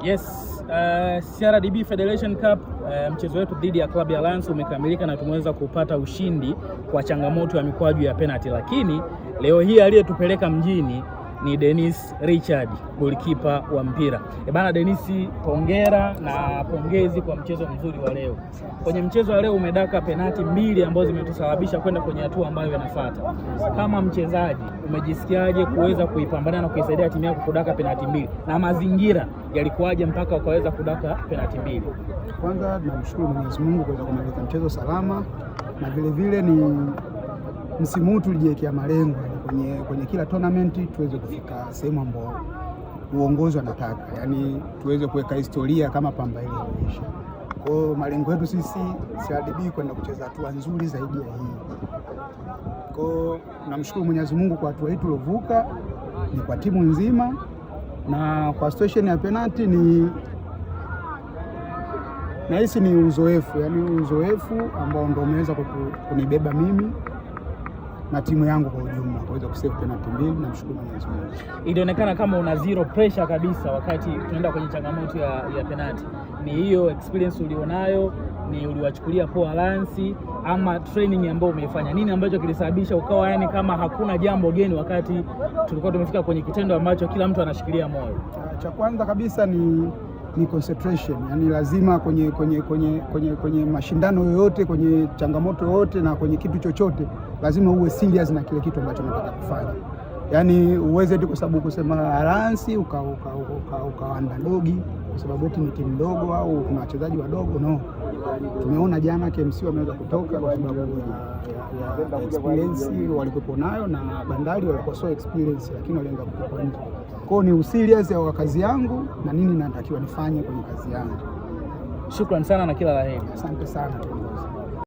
Yes, CRDB Federation Cup, mchezo wetu dhidi ya Club ya Alliance umekamilika na tumeweza kupata ushindi kwa changamoto ya mikwaju ya penalty, lakini leo hii aliyetupeleka mjini ni Dennis Richard, golikipa wa mpira. Bana Dennis, hongera na pongezi kwa mchezo mzuri wa leo. Kwenye mchezo wa leo umedaka penalty mbili ambazo zimetusababisha kwenda kwenye hatua ambayo inafuata. Kama mchezaji umejisikiaje kuweza kuipambana na kuisaidia timu yako kudaka penalty mbili, na mazingira yalikuwaje mpaka ukaweza kudaka penalty mbili? Kwanza tunamshukuru Mwenyezi Mungu kwa kumaliza mchezo salama, na vile vile ni msimu huu tulijiwekea malengo kwenye kila tournament tuweze kufika sehemu ambayo uongozi wanataka, yani tuweze kuweka historia kama Pamba ile iliisha. Kwa hiyo malengo yetu sisi CRDB kwenda kucheza hatua nzuri zaidi ya hii. Kwa hiyo tunamshukuru Mwenyezi Mungu kwa hatua hii tulovuka, ni kwa timu nzima, na kwa situation ya penalty nahisi ni uzoefu, yani uzoefu ambao ndio umeweza kunibeba mimi na timu yangu kwa ujumla kuweza kusave penalty mbili. Namshukuru Mwenyezi Mungu. Ilionekana kama una zero pressure kabisa wakati tunaenda kwenye changamoto ya penalty. Ni hiyo experience ulionayo, ni uliwachukulia poa Alliance, ama training ambayo umeifanya? Nini ambacho kilisababisha ukawa yani kama hakuna jambo geni wakati tulikuwa tumefika kwenye kitendo ambacho kila mtu anashikilia moyo? Cha kwanza kabisa ni concentration, yani lazima kwenye mashindano yoyote, kwenye changamoto yoyote na kwenye kitu chochote lazima uwe serious na kile kitu ambacho unataka kufanya. Yani uweze tu kwa sababu kusema Alliance ukawa underdog kwa sababu eti ni timu ndogo au kuna wachezaji wadogo, no. Tumeona jana KMC wameweza kutoka kwa sababu ya experience walikuwa nayo, na Bandari walikuwa so experience lakini walianza kutoka nje. Kwa hiyo ni userious wa kazi yangu na nini natakiwa nifanye kwenye kazi yangu. Shukrani sana na kila la heri. Asante sana.